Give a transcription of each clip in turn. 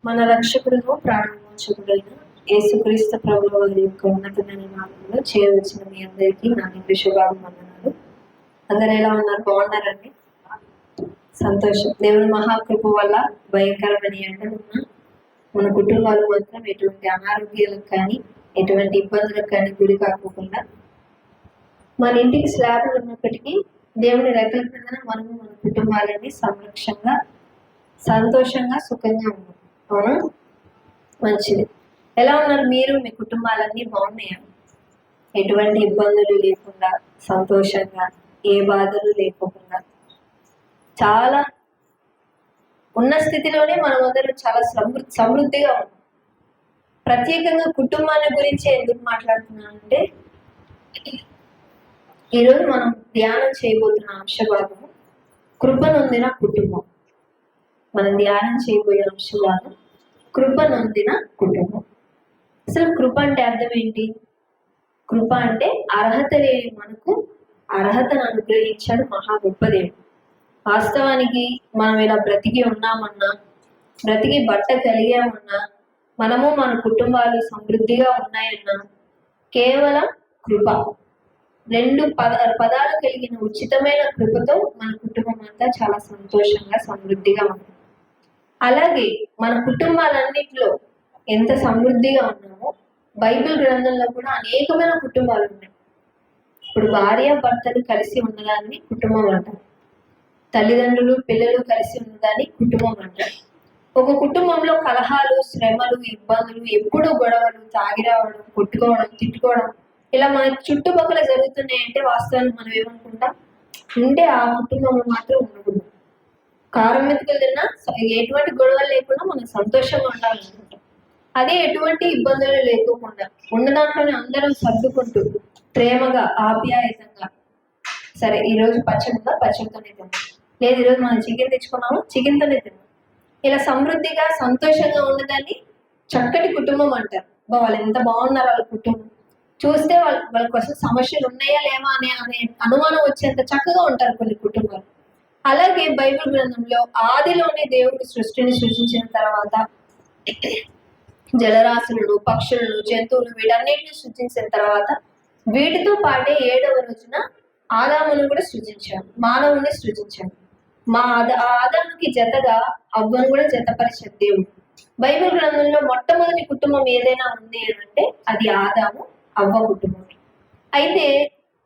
మన రక్షకుడును ప్రాణమోచకుడైన యేసుక్రీస్తు ప్రభుల వారి యొక్క ఉన్నతమైన నామంలో చేయవలసిన మీ అందరికీ నా నిండు శుభాభివందనాలు. అందరు ఎలా ఉన్నారు? బాగున్నారండి? సంతోషం. దేవుని మహాకృప వల్ల భయంకరమైన ఎండలున్న మన కుటుంబాలు మాత్రం ఎటువంటి అనారోగ్యాలకు కానీ ఎటువంటి ఇబ్బందులకు కానీ గురి కాకుండా మన ఇంటికి స్లాబ్లు ఉన్నప్పటికీ దేవుని రెక్కల కింద మనము మన కుటుంబాలని సంరక్షంగా సంతోషంగా సుఖంగా ఉన్నాం. అవునా? మంచిది. ఎలా ఉన్నారు మీరు? మీ కుటుంబాలన్నీ బాగున్నాయా? ఎటువంటి ఇబ్బందులు లేకుండా సంతోషంగా, ఏ బాధలు లేకుండా చాలా ఉన్న స్థితిలోనే మనం అందరం చాలా సమృద్ధిగా ఉన్నాం. ప్రత్యేకంగా కుటుంబాన్ని గురించి ఎందుకు మాట్లాడుతున్నానంటే, ఈరోజు మనం ధ్యానం చేయబోతున్న అంశభాగము కృపనొందిన కుటుంబం. మనం ధ్యానం చేయబోయే అంశభాగం కృపనొందిన కుటుంబం. అసలు కృప అంటే అర్థం ఏంటి? కృప అంటే అర్హత లేని మనకు అర్హతను అనుగ్రహించాడు మహా గొప్ప దేవుడు. వాస్తవానికి మనం ఇలా బ్రతికి ఉన్నామన్నా, బ్రతికి బట్ట కలిగామన్నా, మనము మన కుటుంబాలు సమృద్ధిగా ఉన్నాయన్నా కేవలం కృప, రెండు పదాలు కలిగిన ఉచితమైన కృపతో మన కుటుంబం అంతా చాలా సంతోషంగా సమృద్ధిగా ఉంది. అలాగే మన కుటుంబాలన్నింటిలో ఎంత సమృద్ధిగా ఉన్నామో బైబిల్ గ్రంథంలో కూడా అనేకమైన కుటుంబాలు ఉన్నాయి. ఇప్పుడు భార్య భర్తలు కలిసి ఉన్నదాన్ని కుటుంబం అంటారు. తల్లిదండ్రులు పిల్లలు కలిసి ఉన్నదాన్ని కుటుంబం అంటారు. ఒక కుటుంబంలో కలహాలు, శ్రమలు, ఇబ్బందులు, ఎప్పుడూ గొడవలు, తాగి రావడం, కొట్టుకోవడం, తిట్టుకోవడం ఇలా మన చుట్టుపక్కల జరుగుతున్నాయంటే వాస్తవానికి మనం ఏమనుకుంటాం అంటే ఆ కుటుంబంలో మాత్రం ఉండకూడదు. కారం మెతుకులు తిన్నా ఎటువంటి గొడవలు లేకుండా మనం సంతోషంగా ఉండాలనుకుంటాం. అదే ఎటువంటి ఇబ్బందులు లేకోకుండా ఉన్న దాంట్లోనే అందరం సర్దుకుంటూ ప్రేమగా ఆప్యాయతంగా, సరే ఈరోజు పచ్చడిగా పచ్చడితోనే తిన్నాం, లేదు ఈరోజు మనం చికెన్ తెచ్చుకున్నాము చికెన్తోనే తిన్నాం, ఇలా సమృద్ధిగా సంతోషంగా ఉన్నదాన్ని చక్కటి కుటుంబం అంటారు. వాళ్ళు ఎంత బాగున్నారు వాళ్ళ కుటుంబం చూస్తే వాళ్ళ కోసం సమస్యలు ఉన్నాయా లేవా అనే అనుమానం వచ్చేంత చక్కగా ఉంటారు కొన్ని కుటుంబాలు. అలాగే బైబిల్ గ్రంథంలో ఆదిలోనే దేవుడు సృష్టిని సృష్టించిన తర్వాత జలరాశులను, పక్షులను, జంతువులు వీటన్నిటిని సృష్టించిన తర్వాత వీటితో పాటే 7వ రోజున ఆదామును కూడా సృజించాడు, మానవుని సృజించాడు. ఆదాముకి జతగా అవ్వను కూడా జతపరిచాడు దేవుడు. బైబిల్ గ్రంథంలో మొట్టమొదటి కుటుంబం ఏదైనా ఉంది అంటే అది ఆదాము అవ్వ కుటుంబం. అయితే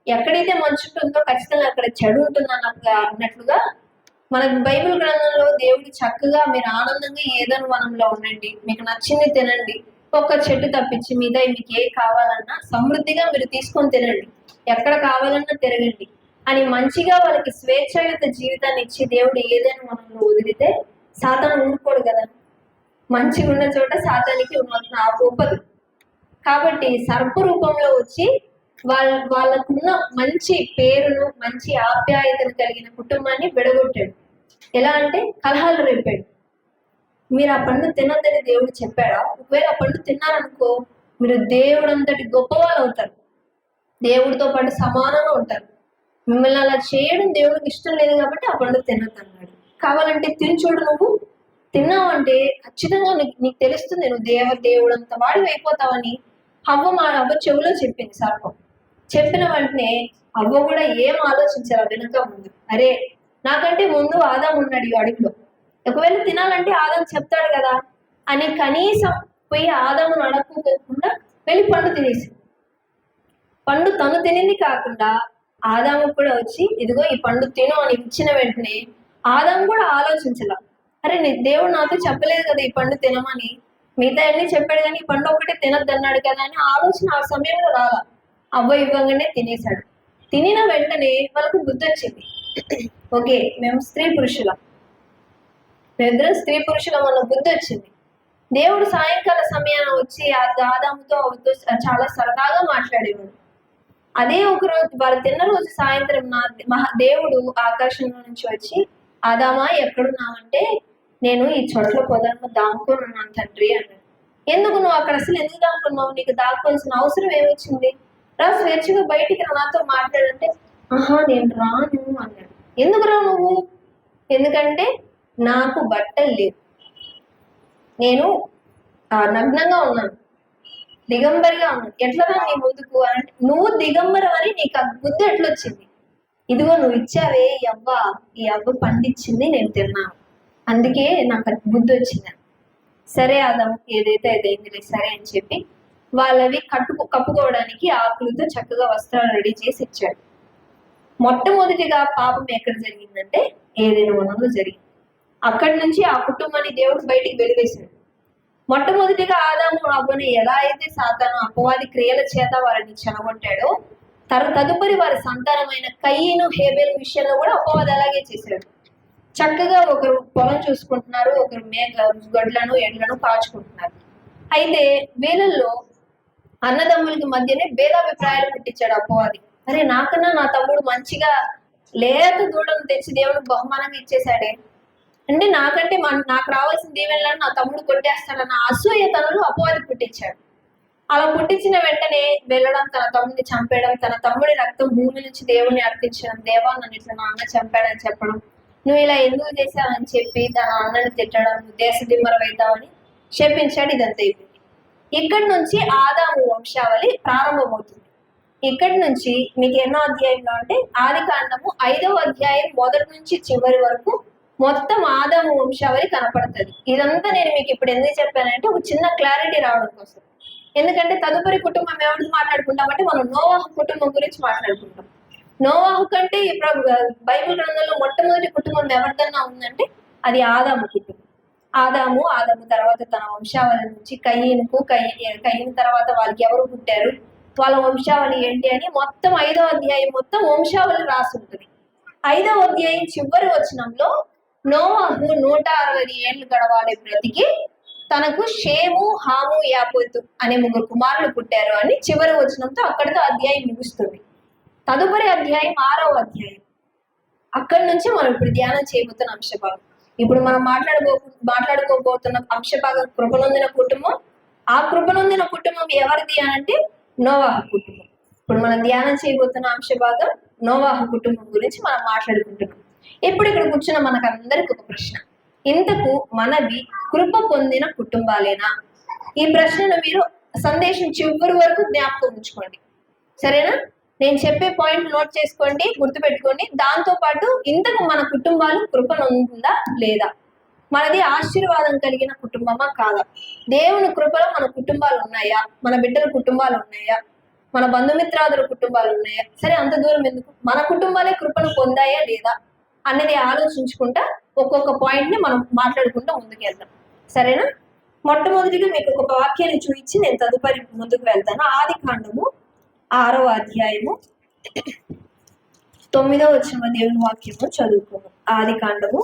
ఎక్కడైతే మంచి ఉంటుందో ఖచ్చితంగా అక్కడ చెడు ఉంటుంది అన్నట్లుగా మనకు బైబిల్ గ్రంథంలో దేవుడు చక్కగా మీరు ఆనందంగా ఏదైనా వనంలో ఉండండి, మీకు నచ్చింది తినండి, ఒక్క చెట్టు తప్పించి మీద మీకు ఏ కావాలన్నా సమృద్ధిగా మీరు తీసుకొని తినండి, ఎక్కడ కావాలన్నా తిరగండి అని మంచిగా వాళ్ళకి స్వేచ్ఛాయుత జీవితాన్ని ఇచ్చి దేవుడు ఏదైనా వనంలో వదిలితే సాతాను ఊరుకోడు కదా. మంచిగా ఉన్న చోట సాతానికి ఒప్పదు. కాబట్టి సర్ప రూపంలో వచ్చి వాళ్ళకున్న మంచి పేరును, మంచి ఆప్యాయతను కలిగిన కుటుంబాన్ని విడగొట్టాడు. ఎలా అంటే కలహాలు రేపాడు. మీరు ఆ పండు తినొద్దని దేవుడు చెప్పాడా? ఒకవేళ ఆ పండు తిన్నారనుకో మీరు దేవుడు అంతటి గొప్పవాళ్ళు అవుతారు, దేవుడితో పాటు సమానంగా ఉంటారు. మిమ్మల్ని అలా చేయడం దేవుడికి ఇష్టం లేదు కాబట్టి ఆ పండు తినొద్దు అన్నాడు. కావాలంటే తిని చూడు, నువ్వు తిన్నావంటే ఖచ్చితంగా నీకు తెలుస్తుంది నువ్వు దేవుడు అంత వాడివి అయిపోతావని అవ్వ చెవులో చెప్పింది సర్పం. చెప్పిన వెంటనే అవ్వ కూడా ఏం ఆలోచించారు వెనుక ముందు, అరే నాకంటే ముందు ఆదాం ఉన్నాడు ఈ అడుగులో, ఒకవేళ తినాలంటే ఆదాం చెప్తాడు కదా అని కనీసం పోయి ఆదామును అడగకుండా వెళ్ళి పండు తినేసి, పండు తను తినింది కాకుండా ఆదాము కూడా వచ్చి ఇదిగో ఈ పండు తిను అని ఇచ్చిన వెంటనే ఆదాము కూడా ఆలోచించలా, అరే దేవుడు నాతో చెప్పలేదు కదా ఈ పండు తినమని, మిగతా అన్ని చెప్పాడు కానీ ఈ పండు ఒకటే తినద్దు అన్నాడు కదా అని ఆలోచన ఆ సమయంలో రాలా. అవ్వ ఇవ్వగానే తినేశాడు. తినిన వెంటనే వాళ్ళకు బుద్ధి వచ్చింది, ఓకే మేము స్త్రీ పురుషులం, మేమిద్దరం స్త్రీ పురుషులం అన్న బుద్ధి వచ్చింది. దేవుడు సాయంకాల సమయాన్ని వచ్చి ఆదాముతో అవ్వతో చాలా సరదాగా మాట్లాడేవాడు. అదే ఒక రోజు వాళ్ళు తిన్న రోజు సాయంత్రం దేవుడు ఆకాశంలో నుంచి వచ్చి ఆదామా ఎక్కడున్నావంటే నేను ఈ చోట్ల పొదలను దాముకొని ఉన్నాను తండ్రి అన్నాడు. ఎందుకు నువ్వు అక్కడ అసలు ఎందుకు దాముకున్నావు? నీకు దాక్కోవాల్సిన అవసరం ఏమొచ్చింది? రా స్వేచ్ఛగా బయటికి నాతో మాట్లాడంటే నేను రాను అన్నాడు. ఎందుకు రా నువ్వు? ఎందుకంటే నాకు బట్టలు లేవు, నేను నగ్నంగా ఉన్నాను, దిగంబరిగా ఉన్నాను, ఎట్లా నీ ముందుకు అంటే, నువ్వు దిగంబరం అని నీకు ఆ బుద్ధి ఎట్లొచ్చింది? ఇదిగో నువ్వు ఇచ్చావే ఈ అవ్వ పండించింది నేను తిన్నాను, అందుకే నాకు బుద్ధి వచ్చింది. సరే ఆదాము, ఏదైతే అదైందిలే సరే అని చెప్పి వాళ్ళవి కప్పుకోవడానికి ఆకులతో చక్కగా వస్త్రాలు రెడీ చేసి ఇచ్చాడు. మొట్టమొదటిగా పాపం ఎక్కడ జరిగిందంటే ఏదైనా వనంలో జరిగింది. అక్కడి నుంచి ఆ కుటుంబాన్ని దేవుడు బయటికి వెలివేశాడు. మొట్టమొదటిగా ఆదాము అవ్వని ఎలా అయితే సాతాను అపవాది క్రియల చేత వారిని చెనగొట్టాడో, తదుపరి వారి సంతానమైన కయ్యను హేబెలు విషయంలో కూడా అపవాది అలాగే చేశాడు. చక్కగా ఒకరు పొలం చూసుకుంటున్నారు, ఒకరు గొడ్లను ఎడ్లను కాచుకుంటున్నారు. అయితే వీళ్ళల్లో అన్నదమ్ములకి మధ్యనే భేదాభిప్రాయాలు పుట్టించాడు అపవాది. అరే, నాకన్నా నా తమ్ముడు మంచిగా లేత దూడను తెచ్చి దేవుడికి బహుమానంగా ఇచ్చేశాడే, అంటే నాకంటే నాకు రావాల్సిన దీవెనలను నా తమ్ముడు కొట్టేస్తాడన్న అసూయతనలు అపవాది పుట్టించాడు. అలా పుట్టించిన వెంటనే వెళ్ళడం, తన తమ్ముడిని చంపేయడం, తన తమ్ముడి రక్తం భూమి నుంచి దేవుని అర్పించడం, దేవా నన్ను ఇట్లా నా అన్న చంపాడని చెప్పడం, నువ్వు ఇలా ఎందుకు చేశావని చెప్పి తన అన్నని తిట్టడం, నువ్వు దేశ దిమ్మరవుతావని శపించాడు. ఇదంతా అయిపోయింది. ఇక్కడి నుంచి ఆదాము వంశావళి ప్రారంభమవుతుంది. ఇక్కడి నుంచి మీకు ఎన్నో అధ్యాయంలో అంటే ఆదికాండము 5వ అధ్యాయం మొదటి నుంచి చివరి వరకు మొత్తం ఆదాము వంశావళి కనపడుతుంది. ఇదంతా నేను మీకు ఇప్పుడు ఎందుకు చెప్పానంటే ఒక చిన్న క్లారిటీ రావడం కోసం. ఎందుకంటే తదుపరి కుటుంబం ఎవరిది మాట్లాడుకుంటామంటే మనం నోవాహు కుటుంబం గురించి మాట్లాడుకుంటాం. నోవాహు కంటే ఇప్పుడు బైబిల్ గ్రంథంలో మొట్టమొదటి కుటుంబం ఎవరిదన్నా ఉందంటే అది ఆదాము కుటుంబం. ఆదాము తర్వాత తన వంశావళి నుంచి కయ్యను తర్వాత వాళ్ళకి ఎవరు పుట్టారు, వాళ్ళ వంశావళి ఏంటి అని మొత్తం 5వ అధ్యాయం మొత్తం వంశావళి రాసి ఉంటుంది. 5వ అధ్యాయం చివరి వచనంలో నోవాహు 160 ఏళ్ళు గడవాలి బ్రతికి తనకు షేము, హాము, యాపోతు అనే 3 కుమారులు పుట్టారు అని చివరి వచనంతో అక్కడితో అధ్యాయం ముగుస్తుంది. తదుపరి అధ్యాయం 6వ అధ్యాయం. అక్కడి నుంచి మనం ఇప్పుడు ధ్యానం చేయబోతున్న అంశభాగం. ఇప్పుడు మనం మాట్లాడుకోబోతున్న అంశభాగం కృపనొందిన కుటుంబం. ఆ కృపనొందిన కుటుంబం ఎవరిది అనంటే నోవాహు కుటుంబం. ఇప్పుడు మనం ధ్యానం చేయబోతున్న అంశభాగం నోవాహు కుటుంబం గురించి మనం మాట్లాడుకుంటున్నాం. ఇప్పుడు ఇక్కడ కూర్చున్న మనకందరికి ఒక ప్రశ్న, ఇంతకు మనవి కృప పొందిన కుటుంబాలేనా? ఈ ప్రశ్నను మీరు సందేశం చివరి వరకు జ్ఞాపకం ఉంచుకోండి, సరేనా? నేను చెప్పే పాయింట్ నోట్ చేసుకోండి, గుర్తుపెట్టుకోండి. దాంతో పాటు ఇంతకు మన కుటుంబాలు కృపనొందుందా లేదా, మనది ఆశీర్వాదం కలిగిన కుటుంబమా కాదా, దేవుని కృపలో మన కుటుంబాలు ఉన్నాయా, మన బిడ్డల కుటుంబాలు ఉన్నాయా, మన బంధుమిత్రాదుల కుటుంబాలు ఉన్నాయా, సరే అంత దూరం ఎందుకు, మన కుటుంబాలే కృపను పొందాయా లేదా అనేది ఆలోచించుకుంటా ఒక్కొక్క పాయింట్ ని మనం మాట్లాడుకుంటూ ముందుకు వెళ్తాం, సరేనా? మొట్టమొదటిగా మీకు ఒక వాక్యాన్ని చూపించి నేను తదుపరి ముందుకు వెళ్తాను. ఆదికాండము 6వ అధ్యాయము 9వ వచనం దేవుని వాక్యము చదువుకున్నాం. ఆదికాండము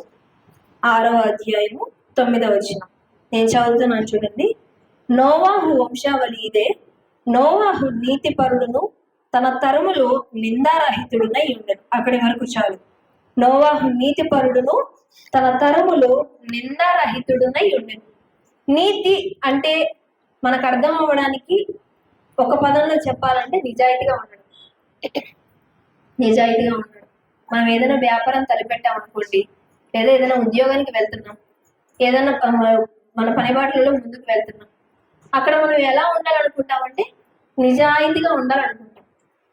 6వ అధ్యాయము 9వ వచనం నేను చదువుతున్నాను, చూడండి. నోవాహు వంశావళి ఇదే. నోవాహు నీతిపరుడును తన తరములో నిందారహితుడునై ఉండను. అక్కడి వరకు చాలు. నోవాహు నీతిపరుడును తన తరములో నిందారహితుడునై ఉండను. నీతి అంటే మనకు అర్థం అవ్వడానికి ఒక పదంలో చెప్పాలంటే నిజాయితీగా ఉండడం. నిజాయితీగా ఉండడం. మనం ఏదైనా వ్యాపారం తలపెట్టాం అనుకోండి, లేదా ఏదైనా ఉద్యోగానికి వెళ్తున్నాం, ఏదైనా మన పనిబాట్లలో ముందుకు వెళ్తున్నాం, అక్కడ మనం ఎలా ఉండాలనుకుంటామంటే నిజాయితీగా ఉండాలనుకుంటాం.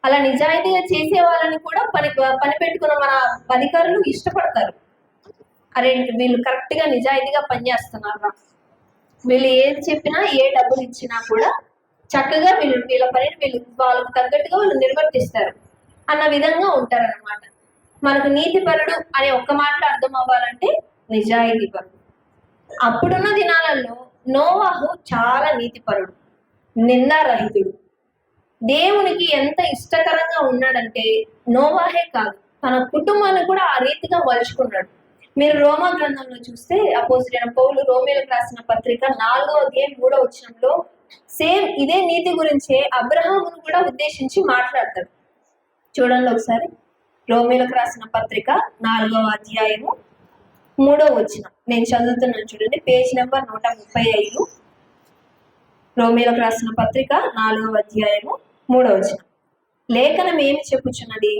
అలా నిజాయితీగా చేసే వాళ్ళని కూడా పని పెట్టుకున్న మన అధికారులు ఇష్టపడతారు. అరే, వీళ్ళు కరెక్ట్ గా నిజాయితీగా పనిచేస్తున్నారా, వీళ్ళు ఏది చెప్పినా ఏ డబ్బులు ఇచ్చినా కూడా చక్కగా వీళ్ళ పనిని వాళ్ళకు తగ్గట్టుగా వాళ్ళు నిర్వర్తిస్తారు అన్న విధంగా ఉంటారన్నమాట. మనకు నీతిపరుడు అనే ఒక్క మాటలో అర్థం అవ్వాలంటే నిజాయితీ పరుడు. అప్పుడున్న దినాలలో నోవాహు చాలా నీతిపరుడు, నిందారహితుడు. దేవునికి ఎంత ఇష్టకరంగా ఉన్నాడంటే నోవాహే కాదు, తన కుటుంబాన్ని కూడా ఆ రీతిగా మలుచుకున్నాడు. మీరు రోమా గ్రంథంలో చూస్తే అపోజిట్ పౌలు రోమీలకు రాసిన పత్రిక 4వ అధ్యాయం 3వ వచనంలో సేమ్ ఇదే నీతి గురించే అబ్రహామును కూడా ఉద్దేశించి మాట్లాడతాడు. చూడండి ఒకసారి. రోమీలకు రాసిన పత్రిక 4వ అధ్యాయము 3వ వచనం నేను చదువుతున్నాను, చూడండి. Page number 135. రోమీలకు రాసిన పత్రిక 4వ అధ్యాయము 3వ వచనం. లేఖనం ఏమి చెప్పుచున్నది?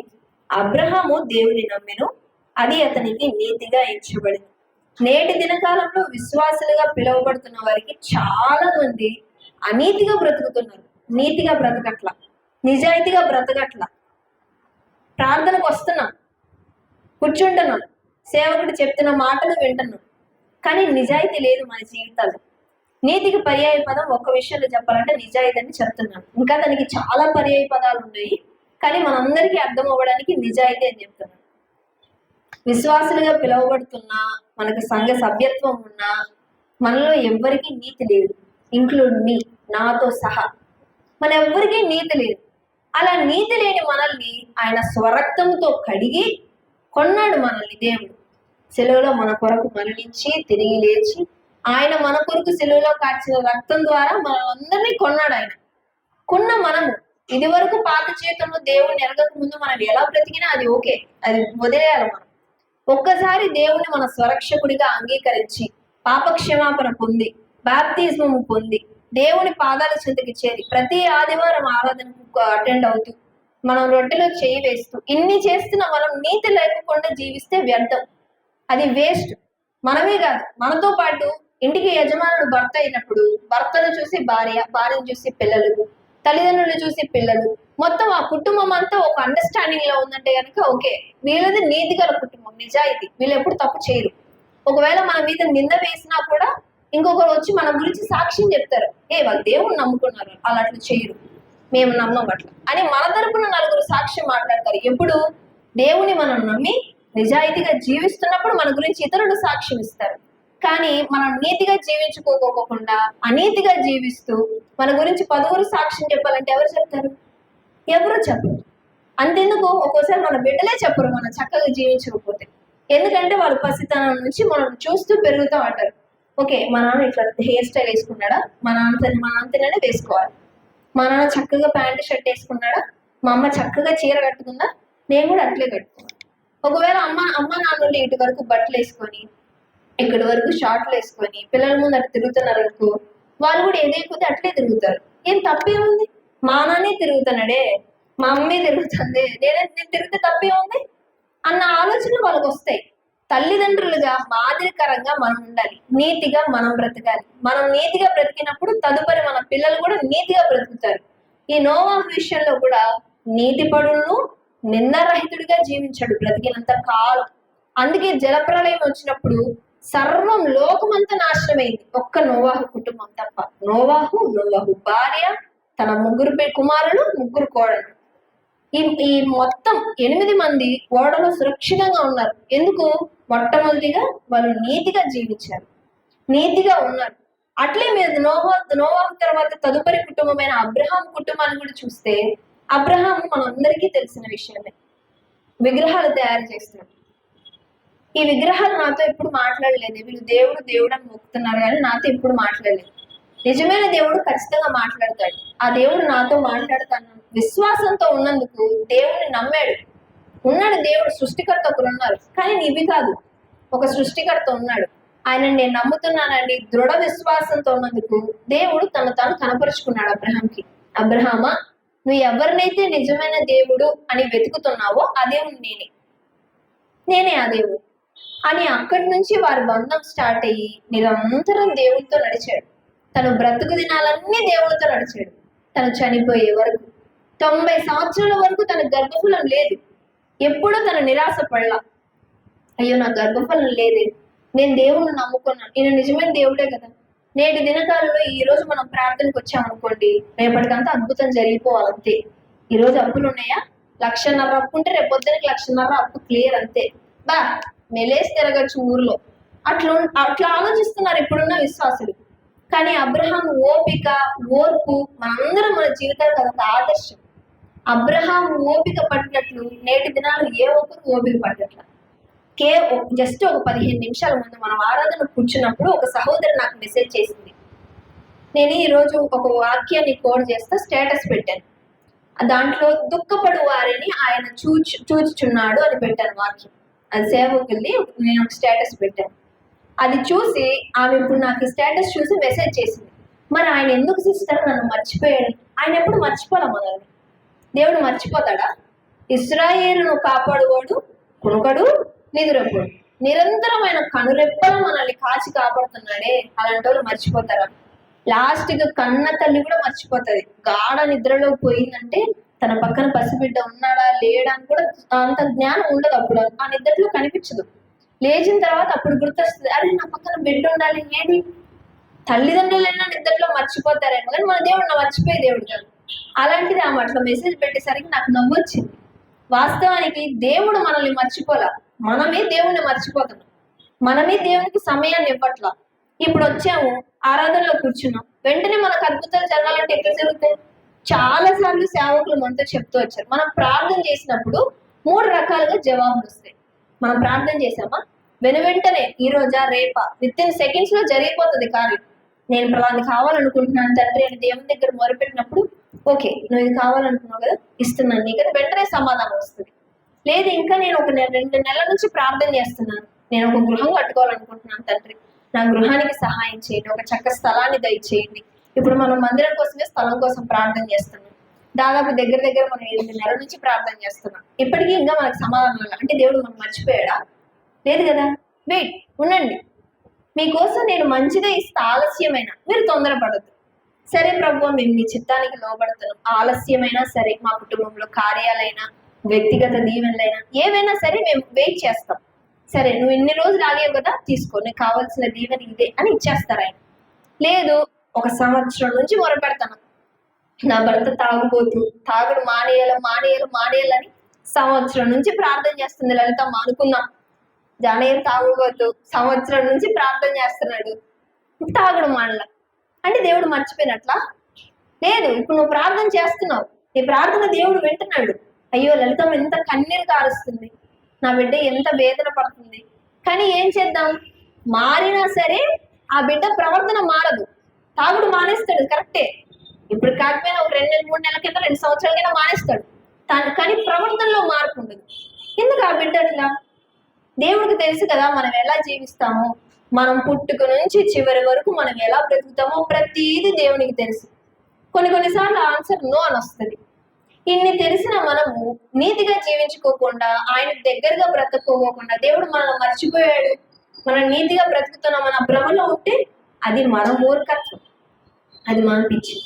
అబ్రహాము దేవుని నమ్మెను, అది అతనికి నీతిగా ఎంచబడింది. నేటి దినకాలంలో విశ్వాసులుగా పిలువబడుతున్న వారికి చాలా మంది అనీతిగా బ్రతుకుతున్నారు. నీతిగా బ్రతకట్ల, నిజాయితీగా బ్రతకట్ల. ప్రార్థనకు వస్తున్నాం, కూర్చుంటున్నాం, సేవకుడు చెప్తున్న మాటలు వింటున్నాం, కానీ నిజాయితీ లేదు మన జీవితాల్లో. నీతికి పర్యాయ పదం ఒక్క విషయంలో చెప్పాలంటే నిజాయితీ అని చెప్తున్నాను. ఇంకా దానికి చాలా పర్యాయ పదాలు ఉన్నాయి, కానీ మనందరికీ అర్థం అవ్వడానికి నిజాయితీ అని చెప్తున్నాను. విశ్వాసులుగా పిలువబడుతున్నా, మనకు సంఘ సభ్యత్వం ఉన్నా, మనలో ఎవ్వరికీ నీతి లేదు. ఇంక్లూడ్ మీ, నాతో సహా మన ఎవ్వరికీ నీతి లేదు. అలా నీతి లేని మనల్ని ఆయన స్వరక్తంతో కడిగి కొన్నాడు మనల్ని దేవుడు. సెలవులో మన కొరకు మరణించి తిరిగి లేచి ఆయన మన కొరకు సెలవులో కాచిన రక్తం ద్వారా మనల్ని కొన్నాడు. ఆయన కొన్న మనము ఇది వరకు పాత జీవితంలో దేవుడిని ఎరగక ముందు మనం ఎలా బ్రతికినా అది ఓకే, అది వదిలేయాలి. మనం ఒక్కసారి దేవుని మన స్వరక్షకుడిగా అంగీకరించి పాప క్షమాపణ పొంది బాప్తిజం పొంది దేవుని పాదాల చెంతకి చేరి ప్రతి ఆదివారం ఆరాధనకు అటెండ్ అవుతూ మనం రొట్టెలో చేయి వేస్తూ ఇన్ని చేస్తున్న మనం నీతి లేకుండా జీవిస్తే వ్యర్థం, అది వేస్ట్. మనమే కాదు, మనతో పాటు ఇంటికి యజమానుడు భర్త అయినప్పుడు భర్తను చూసి భార్య, భార్యను చూసి పిల్లలు, తల్లిదండ్రులు చూసి పిల్లలు, మొత్తం ఆ కుటుంబం అంతా ఒక అండర్స్టాండింగ్ లో ఉందంటే కనుక ఓకే, వీళ్ళది నీతి గల కుటుంబం, నిజాయితీ, వీళ్ళు ఎప్పుడు తప్పు చేయరు. ఒకవేళ మన మీద నింద వేసినా కూడా ఇంకొకరు వచ్చి మన గురించి సాక్ష్యం చెప్తారు, వాళ్ళు దేవుణ్ణి నమ్ముకున్నారు, అలా అట్లా చేయరు, మేము నమ్మం అట్లా అని మన తరపున నలుగురు సాక్ష్యం మాట్లాడతారు. ఎప్పుడు దేవుని మనం నమ్మి నిజాయితీగా జీవిస్తున్నప్పుడు మన గురించి ఇతరులు సాక్ష్యం ఇస్తారు. కానీ మనం నీతిగా జీవించుకోకపోకుండా అనీతిగా జీవిస్తూ మన గురించి 10 సాక్ష్యం చెప్పాలంటే ఎవరు చెప్తారు? ఎవరు చెప్పరు. అంతెందుకు ఒక్కోసారి మన బిడ్డలే చెప్పరు మనం చక్కగా జీవించకపోతే. ఎందుకంటే వాళ్ళు పసితనం నుంచి మనం చూస్తూ పెరుగుతూ అంటారు, ఓకే మా నాన్న ఇట్లా హెయిర్ స్టైల్ వేసుకున్నాడా, మా నాన్నతోనే వేసుకోవాలి, మా నాన్న చక్కగా ప్యాంటు షర్ట్ వేసుకున్నాడా, మా అమ్మ చక్కగా చీర కట్టుకుందా, నేను కూడా అట్లే కట్టుకున్నాను. ఒకవేళ అమ్మ నాన్నలు ఇటు వరకు బట్టలు వేసుకొని ఇక్కడి వరకు షార్ట్లు వేసుకొని పిల్లల ముందు అటు తిరుగుతున్నారు అనుకో, వాళ్ళు కూడా ఏదైపోతే అట్లే తిరుగుతారు. ఏం తప్పే ఉంది? మా నాన్నే తిరుగుతున్నాడే, మా అమ్మే తిరుగుతుంది, నేను తిరిగితే తప్పే ఉంది అన్న ఆలోచనలు వాళ్ళకు వస్తాయి. తల్లిదండ్రులుగా మాదిరికరంగా మనం ఉండాలి, నీతిగా మనం బ్రతకాలి. మనం నీతిగా బ్రతికినప్పుడు తదుపరి మన పిల్లలు కూడా నీతిగా బ్రతుకుతారు. ఈ నోవాహు విషయంలో కూడా నీతిపరులను నిందారహితుడిగా జీవించాడు బ్రతికినంత కాలం. అందుకే జలప్రలయం వచ్చినప్పుడు సర్వం లోకమంతా నాశనమైంది, ఒక్క నోవాహు కుటుంబం తప్ప. నోవాహు భార్య, తన 3 కుమారులు, 3 కోడలు, ఈ మొత్తం 8 మంది ఓడలో సురక్షితంగా ఉన్నారు. ఎందుకు? మొట్టమొదటిగా వాళ్ళు నీతిగా జీవించారు, నీతిగా ఉన్నారు. అట్లే మీరు నోవాహు తర్వాత తదుపరి కుటుంబమైన అబ్రహాం కుటుంబాన్ని కూడా చూస్తే, అబ్రహాం మనందరికీ తెలిసిన విషయమే, విగ్రహాలు తయారు చేస్తున్నారు. ఈ విగ్రహాలు నాతో ఎప్పుడు మాట్లాడలేదు, వీళ్ళు దేవుడు అని మొక్కుతున్నారు కానీ నాతో ఎప్పుడు మాట్లాడలేదు. నిజమైన దేవుడు ఖచ్చితంగా మాట్లాడతాడు. ఆ దేవుడు నాతో మాట్లాడుతాను విశ్వాసంతో ఉన్నందుకు దేవుడిని నమ్మాడు. ఉన్నాడు దేవుడు, సృష్టికర్త ఒకరు ఉన్నారు, కానీ ఇవి కాదు, ఒక సృష్టికర్త ఉన్నాడు, ఆయన నేను నమ్ముతున్నానండి దృఢ విశ్వాసంతో ఉన్నందుకు దేవుడు తాను కనపరుచుకున్నాడు అబ్రహాంకి. అబ్రహామా, నువ్వు ఎవరినైతే నిజమైన దేవుడు అని వెతుకుతున్నావో ఆ దేవుడు నేనే ఆ దేవుడు అని. అక్కడి నుంచి వారి బంధం స్టార్ట్ అయ్యి నిరంతరం దేవుడితో నడిచాడు. తను బ్రతుకు దినాలన్నీ దేవుడితో నడిచాడు. తను చనిపోయే వరకు 90 సంవత్సరాల వరకు తన గర్భఫలం లేదు. ఎప్పుడూ తను నిరాశ పడలా, అయ్యో నా గర్భఫలం లేదే, నేను దేవుణ్ణి నమ్ముకున్నాను, నేను నిజమైన దేవుడే కదా. నేటి దినకాలంలో ఈ రోజు మనం ప్రార్థనకు వచ్చామనుకోండి, రేపటికంతా అద్భుతం జరిగిపోవాలంతే. ఈ రోజు అప్పులు ఉన్నాయా, 1,50,000 అప్పు ఉంటే రేపు పొద్దునకి 1,50,000 అప్పు క్లియర్ అంతే, మెలేసి తిరగచ్చు ఊర్లో. అట్లా ఆలోచిస్తున్నారు ఇప్పుడున్న విశ్వాసులు. కానీ అబ్రహాం ఓపిక, ఓర్పు మనందరం మన జీవితాలకు అదొక ఆదర్శం. అబ్రహాం ఓపిక పట్టినట్లు నేటి దినాలు ఏ ఒక్కరు ఓపిక పట్టట్ల. జస్ట్ ఒక 15 నిమిషాల ముందు మనం ఆరాధన కూర్చున్నప్పుడు ఒక సహోదరి నాకు మెసేజ్ చేసింది. నేను ఈరోజు ఒక వాక్యాన్ని కోడ్ చేస్తా, స్టేటస్ పెట్టాను. దాంట్లో దుఃఖపడు వారిని ఆయన చూచుచున్నాడు అని పెట్టాను వాక్యం. అది సేవకుల్ని నేను ఒక స్టేటస్ పెట్టాను. అది చూసి ఆమె ఇప్పుడు నాకు స్టేటస్ చూసి మెసేజ్ చేసింది, మరి ఆయన ఎందుకు సిస్టర్ నన్ను మర్చిపోయాడు? ఆయన ఎప్పుడు మర్చిపోలే మనల్ని. దేవుడు మర్చిపోతాడా? ఇశ్రాయేలును కాపాడువాడు కునుకడు నిదురపోడు. నిరంతరమైన కనురెప్పలు మనల్ని కాచి కాపాడుతున్నాడే, అలాంటి వాళ్ళు మర్చిపోతారా? లాస్ట్ గా కన్న తల్లి కూడా మర్చిపోతుంది. గాఢ నిద్రలో పోయిందంటే తన పక్కన పసిబిడ్డ ఉన్నాడా లేడా అని కూడా అంత జ్ఞానం ఉండదు. అప్పుడు ఆ నిద్రలో కనిపించదు. లేచిన తర్వాత అప్పుడు గుర్తొస్తుంది, అరే నా పక్కన బిడ్డ ఉండాలి. ఏది తల్లిదండ్రులైనా నిద్రలో మర్చిపోతారేమో, కానీ మన దేవుడు మర్చిపోయే దేవుడు కాదు. అలాంటిది ఆమె అట్లా మెసేజ్ పెట్టేసరికి నాకు నవ్వు వచ్చింది. వాస్తవానికి దేవుడు మనల్ని మర్చిపోలా, మనమే దేవుణ్ణి మర్చిపోతున్నాం. మనమే దేవునికి సమయాన్ని ఇవ్వట్లా. ఇప్పుడు వచ్చాము, ఆరాధనలో కూర్చున్నాం, వెంటనే మనకు అద్భుతాలు జరగాలంటే ఎక్కడ జరుగుతాయి? చాలా సార్లు సేవకులు మనతో చెప్తూ వచ్చారు, మనం ప్రార్థన చేసినప్పుడు 3 రకాలుగా జవాబులు వస్తాయి. మనం ప్రార్థన చేసామా, వెంటనే ఈ రోజా రేపా వితిన్ సెకండ్స్ లో జరిగిపోతుంది కార్యం. నేను ప్రలాన్ని కావాలనుకుంటున్నాను తండ్రి అని దేవుని దగ్గర మొరపెట్టినప్పుడు, ఓకే నువ్వు ఇది కావాలనుకున్నావు కదా, ఇస్తున్నాను నీకు, వెంటనే సమాధానం వస్తుంది. లేదు ఇంకా నేను ఒక 2 నెలల నుంచి ప్రార్థన చేస్తున్నాను, నేను ఒక గృహం కట్టుకోవాలనుకుంటున్నాను తండ్రి, నా గృహానికి సహాయం చేయండి, ఒక చక్క స్థలాన్ని దయచేయండి. ఇప్పుడు మనం మందిరం కోసమే స్థలం కోసం ప్రార్థన చేస్తున్నాం. దాదాపు దగ్గర మనం 8 నెలల నుంచి ప్రార్థన చేస్తున్నాం. ఇప్పటికీ ఇంకా మనకు సమాధానం అంటే దేవుడు మనం మర్చిపోయాడా? లేదు కదా. వెయిట్, ఉండండి, మీకోసం నేను మంచిదే ఇస్తా, ఆలస్యమైన మీరు తొందరపడద్దు. సరే ప్రభు, మేము మీ చిత్తానికి లోబడతాను. ఆలస్యమైనా సరే, మా కుటుంబంలో కార్యాలైనా వ్యక్తిగత దీవెనలైనా ఏవైనా సరే మేము వెయిట్ చేస్తాం. సరే నువ్వు ఇన్ని రోజులు ఆగావు కదా, తీసుకో, నీకు కావాల్సిన దీవెన ఇదే అని ఇచ్చేస్తారు ఆయన. లేదు, 1 సంవత్సరం నుంచి మొరపెడతాను, నా భర్త తాగుబోతు, తాగుడు మానేయాలని సంవత్సరం నుంచి ప్రార్థన చేస్తుంది లలితమ్మ. అనుకున్నాం జానయ్య తాగుబోతు, సంవత్సరం నుంచి ప్రార్థన చేస్తున్నాడు, తాగుడు మానల అంటే దేవుడు మర్చిపోయినట్లా? లేదు, ఇప్పుడు నువ్వు ప్రార్థన చేస్తున్నావు, నీ ప్రార్థన దేవుడు వింటున్నాడు. అయ్యో లలితమ్మ ఎంత కన్నీరు కారుస్తుంది, నా బిడ్డ ఎంత వేదన పడుతుంది. కానీ ఏం చేద్దాం, మారినా సరే ఆ బిడ్డ ప్రవర్తన మారదు. తాగుడు మానేస్తాడు కరెక్టే, ఇప్పుడు కాకపోయినా ఒక 2 నెలలు 3 నెలల కింద 2 సంవత్సరాల కింద మానేస్తాడు కానీ ప్రవర్తనలో మార్పు ఉండదు. ఎందుకు ఆ బిడ్డ అట్లా? దేవుడికి తెలుసు కదా మనం ఎలా జీవిస్తామో, మనం పుట్టుక నుంచి చివరి వరకు మనం ఎలా బ్రతుకుతామో ప్రతిదీ దేవునికి తెలుసు. కొన్నిసార్లు ఆన్సర్ నో అని వస్తుంది. ఇన్ని తెలిసిన మనము నీతిగా జీవించుకోకుండా, ఆయన దగ్గరగా బ్రతుకోకుండా, దేవుడు మనల్ని మర్చిపోయాడు, మనం నీతిగా బ్రతుకుతున్నాం మన భ్రమలో ఉంటే అది మన మూర్ఖత్వం, అది మన పిచ్చి.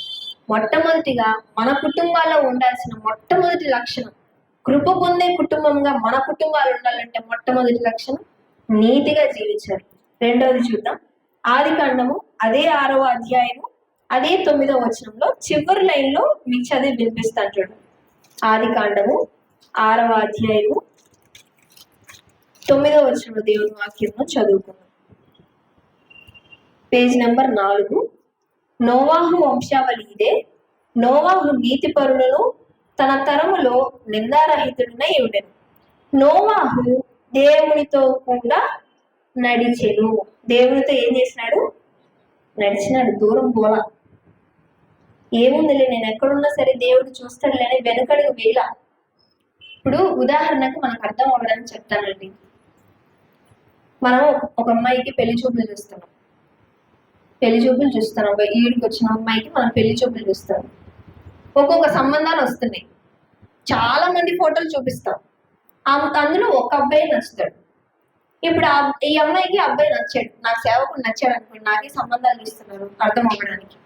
మొట్టమొదటిగా మన కుటుంబాల్లో ఉండాల్సిన మొట్టమొదటి లక్షణం, కృప పొందే కుటుంబంగా మన కుటుంబాలు ఉండాలంటే మొట్టమొదటి లక్షణం నీతిగా జీవించాలి. రెండవది చూద్దాం, ఆదికాండము అదే 6వ అధ్యాయము అదే 9వ వచనంలో చివరి లైన్లో మీకు చదివి వినిపిస్తాను చూడండి. ఆదికాండము 6వ అధ్యాయము 9వ వచనంలో దేవుని వాక్యంలో చదువుకున్నాం. Page number 4. నోవాహు వంశావళి ఇదే. నోవాహు నీతిపరులను తన తరములో నిందారహితుడినై ఉండెను. నోవాహు దేవునితో కూడా నడిచెను. దేవునితో ఏం చేసినాడు? నడిచినాడు, దూరం పోలా. ఏముందిలే, నేను ఎక్కడున్నా సరే దేవుడు చూస్తాడులే అని వెనుకడుగు వేల. ఇప్పుడు ఉదాహరణకు మనకు అర్థం అవ్వడానికి చెప్తానండి. మనం ఒక అమ్మాయికి పెళ్లి చూపులు చూస్తున్నాం, ఈడికి వచ్చిన అమ్మాయికి మనం పెళ్లి చూపులు చూస్తాం. ఒక్కొక్క సంబంధాలు వస్తున్నాయి, చాలా మంది ఫోటోలు చూపిస్తాం, అందులో ఒక అబ్బాయి నచ్చుతాడు. ఇప్పుడు ఈ అమ్మాయికి అబ్బాయి నచ్చాడు, నాకు సేవకుడు నచ్చాడు అనుకోండి, నాకే సంబంధాలు ఇస్తున్నారు అర్థం అవ్వడానికి.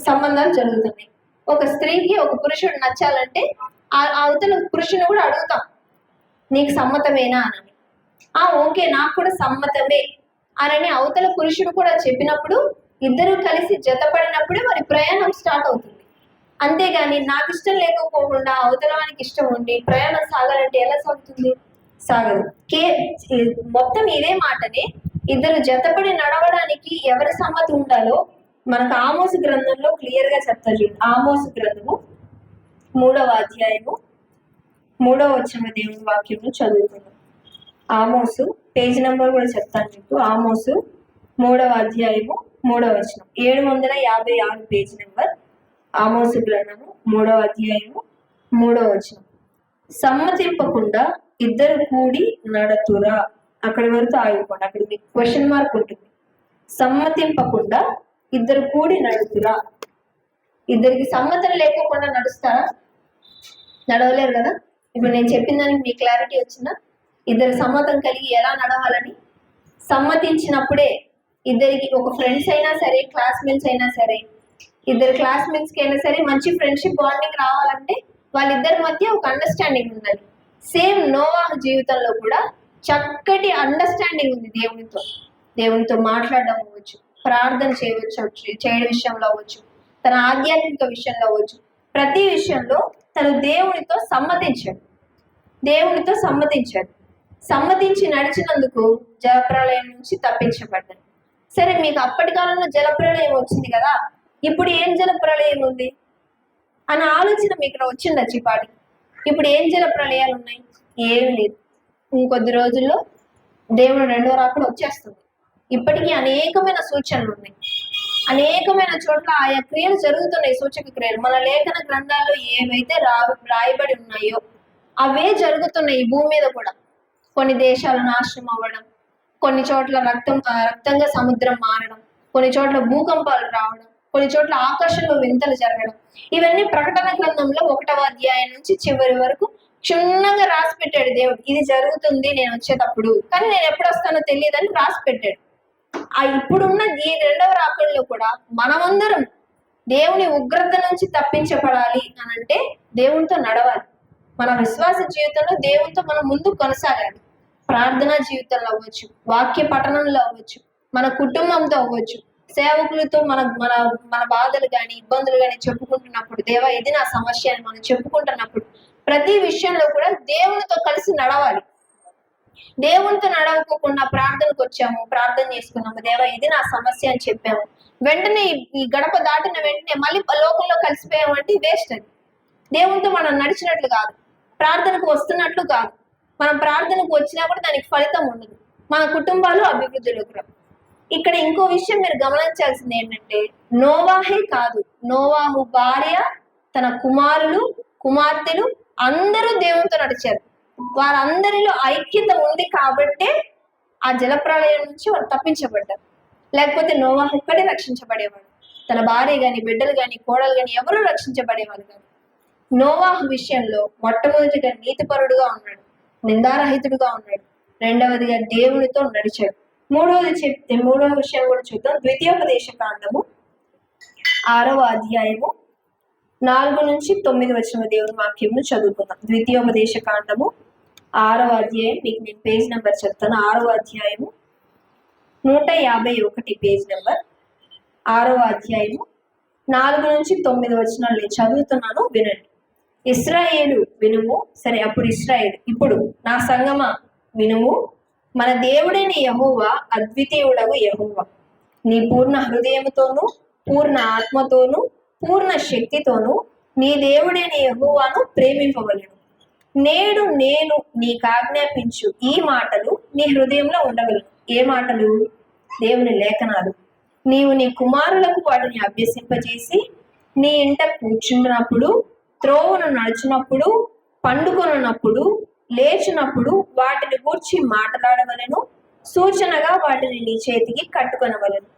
సంబంధాలు జరుగుతున్నాయి. ఒక స్త్రీకి ఒక పురుషుడు నచ్చాలంటే అవతల పురుషుని కూడా అడుగుతాం, నీకు సమ్మతమేనా అని. ఓకే నాకు కూడా సమ్మతమే అని అవతల పురుషుడు కూడా చెప్పినప్పుడు, ఇద్దరు కలిసి జతపడినప్పుడే మరి ప్రయాణం స్టార్ట్ అవుతుంది. అంతేగాని నాకు ఇష్టం లేకపోకుండా అవతలానికి ఇష్టం ఉండి ప్రయాణం సాగాలంటే ఎలా సాగుతుంది? సాగదు. మొత్తం ఇదే మాటనే ఇద్దరు జతపడి నడవడానికి ఎవరి సమ్మతి ఉండాలో మనకు ఆమోసు గ్రంథంలో క్లియర్ గా చెప్తారు చూడండి. ఆమోసు గ్రంథము 3వ అధ్యాయము 3వ వచనం దేవుని వాక్యంలో చదువుకున్నాం. ఆమోసు పేజ్ నెంబర్ కూడా చెప్తాను మీకు. ఆమోసు 3వ అధ్యాయము 3వ వచనం, 756 పేజ్ నెంబర్. ఆమోసు గ్రంథము 3వ అధ్యాయము 3వ వచనం. సమ్మతింపకుండా ఇద్దరు కూడి నడతురా. అక్కడి వరకు ఆగిపోండి, అక్కడ మీకు క్వశ్చన్ మార్క్ ఉంటుంది. సమ్మతింపకుండా ఇద్దరు కూడి నడుతురా. ఇద్దరికి సమ్మతం లేకోకుండా నడుస్తారా? నడవలేరు కదా. ఇప్పుడు నేను చెప్పిన దానికి మీ క్లారిటీ వచ్చిందా? ఇద్దరు సమ్మతం కలిగి ఎలా నడవాలని సమ్మతించినప్పుడే ఇద్దరికి, ఒక ఫ్రెండ్స్ అయినా సరే, క్లాస్మేట్స్ అయినా సరే, ఇద్దరు క్లాస్మేట్స్కి అయినా సరే మంచి ఫ్రెండ్షిప్ బాండింగ్ రావాలంటే వాళ్ళిద్దరి మధ్య ఒక అండర్స్టాండింగ్ ఉండాలి. సేమ్ నోవాహు జీవితంలో కూడా చక్కటి అండర్స్టాండింగ్ ఉంది దేవునితో మాట్లాడడం అవ్వచ్చు, ప్రార్థన చేయడం విషయంలో అవ్వచ్చు, తన ఆధ్యాత్మిక విషయంలో అవ్వచ్చు, ప్రతి విషయంలో తను దేవునితో సమ్మతించాడు. సమ్మతించి నడిచినందుకు జలప్రళయం నుంచి తప్పించబడ్డాడు. సరే, మీకు అప్పటి కాలంలో జలప్రళయం వచ్చింది కదా, ఇప్పుడు ఏం జలప్రళయం ఉంది అన్న ఆలోచన మీకు వచ్చిందా చిపాటి? ఇప్పుడు ఏం జలప్రళయాలు ఉన్నాయి? ఏమి లేదు. ఇంకొద్ది రోజుల్లో దేవుడు రెండో రాకడ వచ్చేస్తుంది. ఇప్పటికీ అనేకమైన సూచనలు ఉన్నాయి, అనేకమైన చోట్ల ఆయా క్రియలు జరుగుతున్నాయి, సూచక క్రియలు. మన లేఖన గ్రంథాల్లో ఏవైతే రాయబడి ఉన్నాయో అవే జరుగుతున్నాయి ఈ భూమి మీద కూడా. కొన్ని దేశాలు నాశనం అవ్వడం, కొన్ని చోట్ల రక్తంగా సముద్రం మారడం, కొన్ని చోట్ల భూకంపాలు రావడం, కొన్ని చోట్ల ఆకాశంలో వింతలు జరగడం, ఇవన్నీ ప్రకటన గ్రంథంలో 1వ అధ్యాయం నుంచి చివరి వరకు క్షుణ్ణంగా రాసి పెట్టాడు దేవుడు. ఇది జరుగుతుంది నేను వచ్చేటప్పుడు, కానీ నేను ఎప్పుడు వస్తానో తెలియదని రాసి పెట్టాడు. ఇప్పుడున్న ఈ రెండవ రాకడలో కూడా మనమందరం దేవుని ఉగ్రత నుంచి తప్పించబడాలి అని అంటే దేవునితో నడవాలి. మన విశ్వాస జీవితంలో దేవునితో మనం ముందు కొనసాగాలి. ప్రార్థనా జీవితంలో అవ్వచ్చు, వాక్య పఠనంలో అవ్వచ్చు, మన కుటుంబంతో అవ్వచ్చు, సేవకులతో మన మన మన బాధలు కానీ ఇబ్బందులు కానీ చెప్పుకుంటున్నప్పుడు, దేవా ఇది నా సమస్య అని మనం చెప్పుకుంటున్నప్పుడు, ప్రతి విషయంలో కూడా దేవునితో కలిసి నడవాలి. దేవునితో నడవకోకుండా ప్రార్థనకు వచ్చాము, ప్రార్థన చేసుకున్నాము, దేవా ఇది నా సమస్య అని చెప్పాము, వెంటనే ఈ గడప దాటిన వెంటనే మళ్ళీ లోకంలో కలిసిపోయాము అంటే వేస్ట్. అది దేవునితో మనం నడిచినట్లు కాదు, ప్రార్థనకు వస్తున్నట్లు కాదు. మనం ప్రార్థనకు వచ్చినా కూడా దానికి ఫలితం ఉండదు, మన కుటుంబాలు అభివృద్ధిలోకి రావు. ఇక్కడ ఇంకో విషయం మీరు గమనించాల్సింది ఏంటంటే, నోవాహే కాదు, నోవాహు భార్య, తన కుమారులు, కుమార్తెలు అందరూ దేవునితో నడిచారు. వారందరిలో ఐక్యత ఉంది కాబట్టే ఆ జలప్రళయం నుంచి వారు తప్పించబడ్డారు. లేకపోతే నోవాహు ఒక్కడే రక్షించబడేవాడు, తన భార్య గాని, బిడ్డలు గాని, కోడలు గాని ఎవరూ రక్షించబడేవాళ్ళు కాదు. నోవాహు విషయంలో మొట్టమొదటిగా నీతిపరుడుగా ఉన్నాడు, నిందారహితుడుగా ఉన్నాడు. రెండవదిగా దేవునితో నడిచాడు. మూడవ విషయం కూడా చూద్దాం. ద్వితీయోపదేశ కాండము 6వ అధ్యాయము 4 నుంచి 9 వచ్చిన దేవుని వాక్యంను చదువుకుందాం. ద్వితీయోపదేశ కాండము 6వ అధ్యాయం, మీకు నేను పేజ్ నెంబర్ చెప్తాను. 6వ అధ్యాయము 151 పేజ్ నెంబర్. 6వ అధ్యాయము 4 నుంచి 9 వచనాలు నేను చదువుతున్నాను, వినండి. ఇశ్రాయేలు వినుము. సరే, అప్పుడు ఇశ్రాయేలు, ఇప్పుడు నా సంగమా వినుము. మన దేవుడైన యెహోవా అద్వితీయుడగు యెహోవా. నీ పూర్ణ హృదయముతోనూ, పూర్ణ ఆత్మతోనూ, పూర్ణ శక్తితోనూ నీ దేవుడైన యెహోవాను ప్రేమింపవలెను. నేడు నేను నీకు ఆజ్ఞాపించు ఈ మాటలు నీ హృదయంలో ఉండవలను. ఏ మాటలు? దేవుని లేఖనాలు. నీవు నీ కుమారులకు వాటిని అభ్యసింపజేసి, నీ ఇంట కూర్చున్నప్పుడు, త్రోవను నడుచున్నప్పుడు, పండుకొనున్నప్పుడు, లేచినప్పుడు వాటిని గూర్చి మాట్లాడవలెను. సూచనగా వాటిని నీ చేతికి కట్టుకొనవలెను.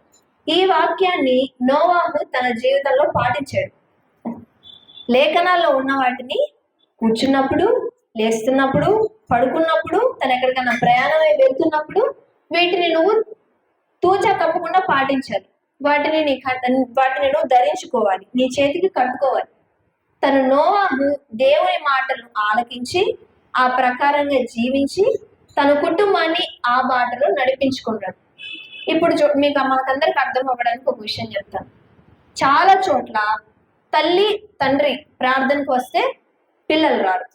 ఈ వాక్యాన్ని నోవాహు తన జీవితంలో పాటించాడు. లేఖనాల్లో ఉన్న వాటిని కూర్చున్నప్పుడు, లేస్తున్నప్పుడు, పడుకున్నప్పుడు, తను ఎక్కడికైనా ప్రయాణమై వెళ్తున్నప్పుడు వీటిని నువ్వు తూచా తప్పకుండా పాటించాలి. వాటిని నువ్వు ధరించుకోవాలి, నీ చేతికి కట్టుకోవాలి. తను నోవాహు దేవుని మాటలను ఆలకించి ఆ ప్రకారంగా జీవించి తన కుటుంబాన్ని ఆ బాటలో నడిపించుకున్నాడు. ఇప్పుడు మీకు మనకందరికి అర్థం అవ్వడానికి ఒక విషయం చెప్తాను. చాలా చోట్ల తల్లి తండ్రి ప్రార్థనకు వస్తే పిల్లలు రారు.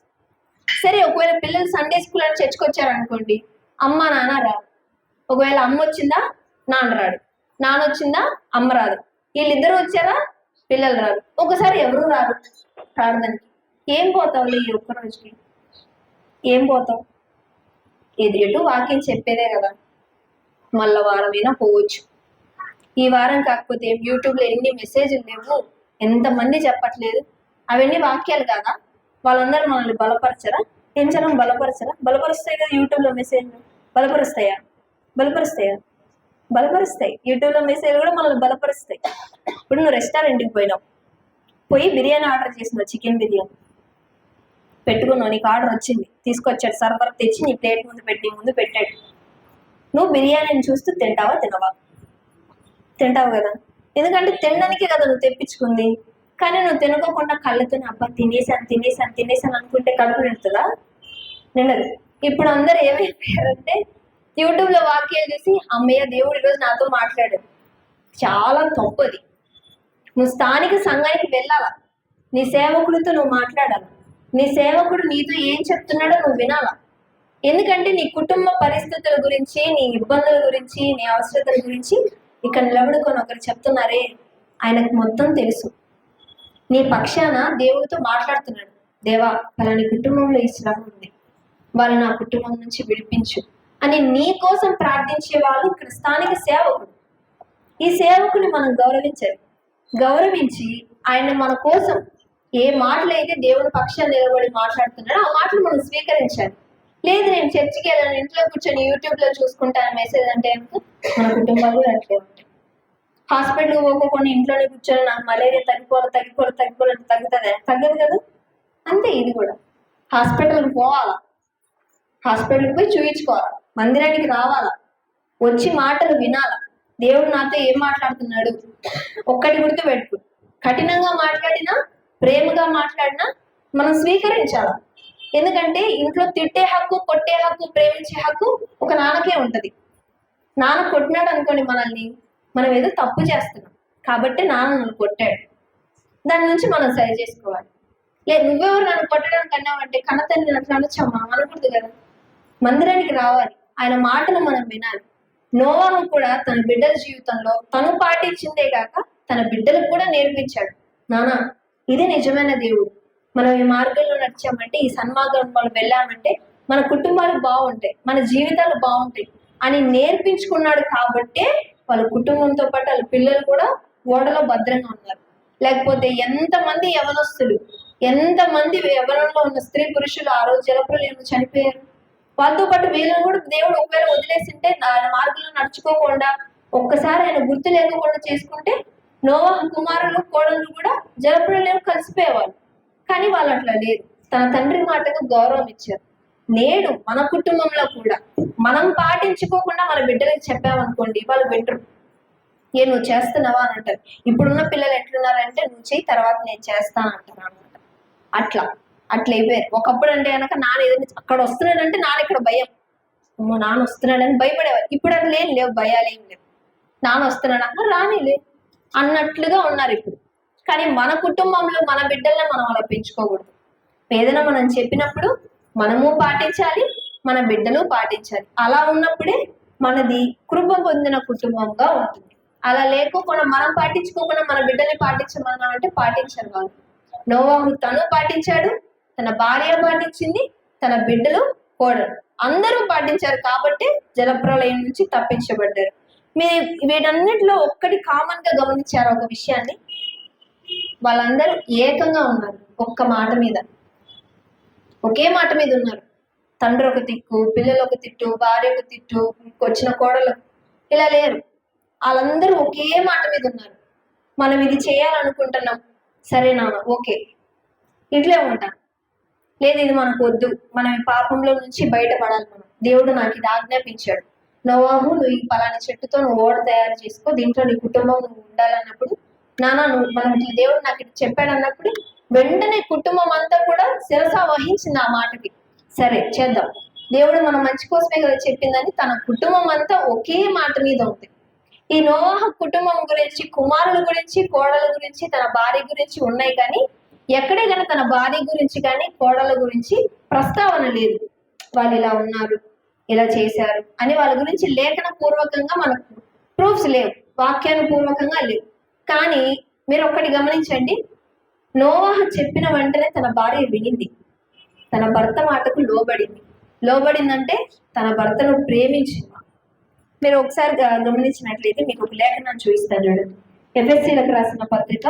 సరే, ఒకవేళ పిల్లలు సండే స్కూల్ అని చర్చకొచ్చారనుకోండి, అమ్మ నాన్న రారు. ఒకవేళ అమ్మ వచ్చిందా నాన్న రాడు, నాన్న వచ్చిందా అమ్మ రాదు. వీళ్ళిద్దరూ వచ్చారా పిల్లలు రారు. ఒకసారి ఎవరు రారు ప్రార్థనకి. ఏం పోతావు ఈ ఒక్క రోజుకి? ఏం పోతావు? ఎటు వాక్యం చెప్పేదే కదా, మళ్ళా వారమైనా పోవచ్చు. ఈ వారం కాకపోతే యూట్యూబ్లో ఎన్ని మెసేజ్లు లేవు, ఎంతమంది చెప్పట్లేదు, అవన్నీ వాక్యాలు కాదా? వాళ్ళందరూ మనల్ని బలపరచరా? ఏం జనం బలపరచరా? బలపరుస్తాయి కదా యూట్యూబ్లో మెసేజ్లు. బలపరుస్తాయా? బలపరుస్తాయి. యూట్యూబ్లో మెసేజ్లు కూడా మనల్ని బలపరుస్తాయి. ఇప్పుడు నువ్వు రెస్టారెంట్కి పోయి బిర్యానీ ఆర్డర్ చేసినావు, చికెన్ బిర్యానీ. పెట్టుకున్నావు, నీకు ఆర్డర్ వచ్చింది, తీసుకొచ్చాడు, సర్వర్ తెచ్చి నీ ప్లేట్ ముందు పెట్టాడు. నువ్వు బిర్యానీని చూస్తూ తింటావా? తింటావు కదా, ఎందుకంటే తినడానికే కదా నువ్వు తెప్పించుకుంది. కానీ నువ్వు తినుకోకుండా కళ్ళతో అబ్బా తినేసాను అనుకుంటే కడుపు నిండుతుందా? నిండదు. ఇప్పుడు అందరు ఏమైపోయారంటే యూట్యూబ్లో వాక్యాలు చూసి అమ్మయ్య దేవుడు ఈరోజు నాతో మాట్లాడాడు. చాలా తప్పది. నువ్వు స్థానిక సంఘానికి వెళ్ళాలా, నీ సేవకుడితో నువ్వు మాట్లాడాలి, నీ సేవకుడు నీతో ఏం చెప్తున్నాడో నువ్వు వినాలా. ఎందుకంటే నీ కుటుంబ పరిస్థితుల గురించి, నీ ఇబ్బందుల గురించి, నీ అవసరతల గురించి ఇక్కడ నిలబడుకొని ఒకరు చెప్తున్నారే, ఆయనకు మొత్తం తెలుసు. నీ పక్షాన దేవుడితో మాట్లాడుతున్నాడు. దేవా, పలాని కుటుంబంలో ఈ శ్రమ ఉంది, వాళ్ళు నా కుటుంబం నుంచి విడిపించు అని నీ కోసం ప్రార్థించే వాళ్ళు ఇక్కడ స్థానిక సేవకుడు. ఈ సేవకుని మనం గౌరవించి ఆయన మన కోసం ఏ మాటలు అయితే దేవుని పక్షాన్ని నిలబడి మాట్లాడుతున్నాడో ఆ మాటలు మనం స్వీకరించాలి. లేదు నేను చర్చికి వెళ్ళాను, ఇంట్లో కూర్చొని యూట్యూబ్లో చూసుకుంటాను మెసేజ్ అంటే మన కుటుంబాలు కూడా అట్లే ఉంటాయి. హాస్పిటల్కి పోకుండా ఇంట్లోనే కూర్చొని నాకు మలేరియా తగ్గుతుందా? తగ్గదు కదా. అంతే ఇది కూడా. హాస్పిటల్కి పోవాలా, హాస్పిటల్కి పోయి చూయించుకోవాలా, మందిరానికి రావాలా, వచ్చి మాటలు వినాలా, దేవుడు నాతో ఏం మాట్లాడుతున్నాడు. ఒక్కటి గుర్తు పెట్టుకు, కఠినంగా మాట్లాడినా ప్రేమగా మాట్లాడినా మనం స్వీకరించాలా. ఎందుకంటే ఇంట్లో తిట్టే హక్కు, కొట్టే హక్కు, ప్రేమించే హక్కు ఒక నాన్నకే ఉంటది. నాన్న కొట్టినాడు అనుకోండి మనల్ని, మనం ఏదో తప్పు చేస్తున్నాం కాబట్టి నాన్న నన్ను కొట్టాడు, దాని నుంచి మనం సరి చేసుకోవాలి. లేదు నువ్వెవరు నన్ను కొట్టడానికి అన్నావంటే కన్న తండ్రి అట్లా అనొచ్చమ్మా అనకూడదు కదా. మందిరానికి రావాలి, ఆయన మాటలు మనం వినాలి. నోవాహు కూడా తన బిడ్డల జీవితంలో తను పాటించిందే కాక తన బిడ్డలకు కూడా నేర్పించాడు. నానా, ఇది నిజమైన దేవుడు, మనం ఈ మార్గంలో నడిచామంటే, ఈ సన్మార్గంలో వెళ్ళామంటే మన కుటుంబాలు బాగుంటాయి, మన జీవితాలు బాగుంటాయి అని నేర్పించుకున్నాడు. కాబట్టే వాళ్ళ కుటుంబంతో పాటు వాళ్ళ పిల్లలు కూడా ఓడలో భద్రంగా ఉన్నారు. లేకపోతే ఎంతమంది యవనస్తులు, ఎంతమంది యవనంలో ఉన్న స్త్రీ పురుషులు ఆ రోజు జలప్రలయంలో చనిపోయారు. వాళ్ళతో పాటు వీళ్ళని కూడా దేవుడు ఒకవేళ వదిలేసింటే, ఆయన మార్గంలో నడుచుకోకుండా ఒక్కసారి ఆయన గుర్తు లేకుండా చేసుకుంటే నోవాహు కుమారులు కోడళ్ళు కూడా జలప్రలయం కలిసిపోయేవాళ్ళు. కానీ వాళ్ళు అట్లా లేదు, తన తండ్రి మాటకు గౌరవం ఇచ్చారు. నేడు మన కుటుంబంలో కూడా మనం పాటించుకోకుండా మన బిడ్డలకు చెప్పామనుకోండి, వాళ్ళు వింటరు. నువ్వు చేస్తున్నావా అని అంటారు. ఇప్పుడున్న పిల్లలు ఎట్లున్నారంటే నువ్వు చెయ్యి తర్వాత నేను చేస్తాను అంటారు అనమాట. అట్లా అయిపోయారు. ఒకప్పుడు అంటే కనుక నాన్న ఏదైనా అక్కడ వస్తున్నాడంటే నాన్న ఇక్కడ భయం, అమ్మో నాన్న వస్తున్నాడని భయపడేవారు. ఇప్పుడు అట్లా ఏం లేవు, భయాలు ఏం లేవు. నాన్న వస్తున్నాడు అన్న రానిలే అన్నట్లుగా ఉన్నారు ఇప్పుడు. కానీ మన కుటుంబంలో మన బిడ్డల్ని మనం అలా పెంచుకోకూడదు. ఏదైనా మనం చెప్పినప్పుడు మనము పాటించాలి, మన బిడ్డలు పాటించాలి. అలా ఉన్నప్పుడే మనది కృప పొందిన కుటుంబంగా ఉంటుంది. అలా లేకోకుండా మనం పాటించుకోకుండా మన బిడ్డల్ని పాటించమన్నామంటే పాటించారు వాళ్ళు. నోవాహు తను పాటించాడు, తన భార్య పాటించింది, తన బిడ్డలు కోడలు అందరూ పాటించారు. కాబట్టి జలప్రలయం నుంచి తప్పించబడ్డారు. మీరు వీటన్నిటిలో ఒక్కటి కామన్ గా గమనించారు ఒక విషయాన్ని, వాళ్ళందరూ ఏకంగా ఉన్నారు. ఒక్క మాట మీద, ఒకే మాట మీద ఉన్నారు. తండ్రి ఒక తిక్కు, పిల్లలు ఒక తిట్టు, భార్య ఒక తిట్టు, వచ్చిన కోడలు ఇలా లేరు. వాళ్ళందరూ ఒకే మాట మీద ఉన్నారు. మనం ఇది చేయాలనుకుంటున్నాం, సరే నాన్న ఓకే ఇట్లే ఉంటాం. లేదు ఇది మనకు వద్దు, మనం ఈ పాపంలో నుంచి బయటపడాలి, మనం దేవుడు నాకు ఇది ఆజ్ఞాపించాడు, నోవాహు నువ్వు ఈ పలాని చెట్టుతో నువ్వు ఓడ తయారు చేసుకో, దీంట్లో నీ కుటుంబం నువ్వు ఉండాలన్నప్పుడు, నాన్న నువ్వు మనం దేవుడు నాకు ఇది చెప్పాడు అన్నప్పుడు వెంటనే కుటుంబం అంతా కూడా శిరస వహించింది ఆ మాటకి. సరే చేద్దాం, దేవుడు మన మంచి కోసమే కదా చెప్పిందని తన కుటుంబం అంతా ఒకే మాట మీద ఉంది. ఈ నోవాహు కుటుంబం గురించి, కుమారుల గురించి, కోడల గురించి, తన భార్య గురించి ఉన్నాయి, కానీ ఎక్కడే కానీ తన భార్య గురించి కానీ కోడల గురించి ప్రస్తావన లేదు. వాళ్ళు ఇలా ఉన్నారు, ఇలా చేశారు అని వాళ్ళ గురించి లేఖన పూర్వకంగా మనకు ప్రూఫ్స్ లేవు, వాక్యానుపూర్వకంగా లేవు. కానీ మీరు ఒక్కటి గమనించండి, నోవాహు చెప్పిన వెంటనే తన భార్య వినింది, తన భర్త మాటకు లోబడిందంటే తన భర్తను ప్రేమించింది. మీరు ఒకసారి గమనించినట్లయితే మీకు ఒక లేఖనాన్ని చూపిస్తాను చూడండి. ఎఫెసీలకు రాసిన పత్రిక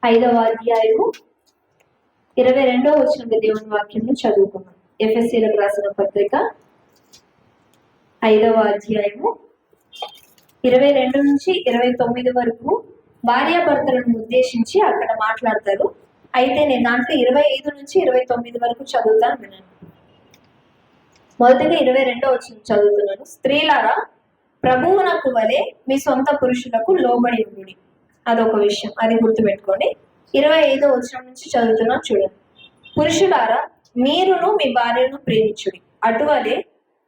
5వ అధ్యాయము 22వ వచనం దేవుని వాక్యం చదువుకున్నాం. ఎఫెసీలకు రాసిన పత్రిక 5వ అధ్యాయము 22 నుంచి 29 వరకు భార్యాభర్తలను ఉద్దేశించి అక్కడ మాట్లాడతారు. అయితే నేను దాంట్లో 25 నుంచి 29 వరకు చదువుతాను, వినండి. మొదటిగా 22 వచ్చిన చదువుతున్నాను. స్త్రీలారా, ప్రభువునకు వలె మీ సొంత పురుషులకు లోబడి ఉండుడి. అదొక విషయం, అది గుర్తుపెట్టుకోండి. 25 వచనం నుంచి చదువుతున్నాను, చూడండి. పురుషులారా, మీరును మీ భార్యను ప్రేమించుడి. అటువలే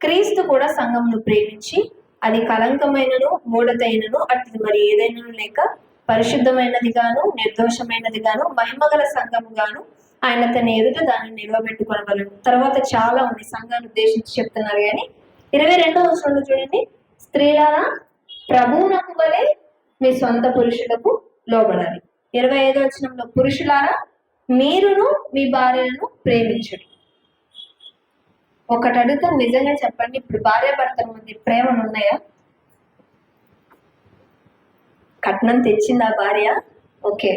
క్రీస్తు కూడా సంఘమును ప్రేమించి అది కలంకమైనను మూఢతైనను అట్టిది మరి ఏదైనా లేక పరిశుద్ధమైనది గాను నిర్దోషమైనది గాను మహిమగల సంఘము గాను ఆయన తన ఎదుట దాన్ని నిలవబెట్టుకోగలడు. తర్వాత చాలా ఉంది, సంఘాన్ని ఉద్దేశించి చెప్తున్నారు. కానీ 22వ వచనంలో చూడండి. స్త్రీలారా, ప్రభువునకు వలె మీ సొంత పురుషులకు లోబడాలి. 25వ వచనంలో పురుషులారా, మీరును మీ భార్యలను ప్రేమించుడి. ఒకటి అడుగుతాం, నిజంగా చెప్పండి, ఇప్పుడు భార్యాభర్తల మధ్య ప్రేమలు ఉన్నాయా? కట్నం తెచ్చిందా భార్య? ఓకే.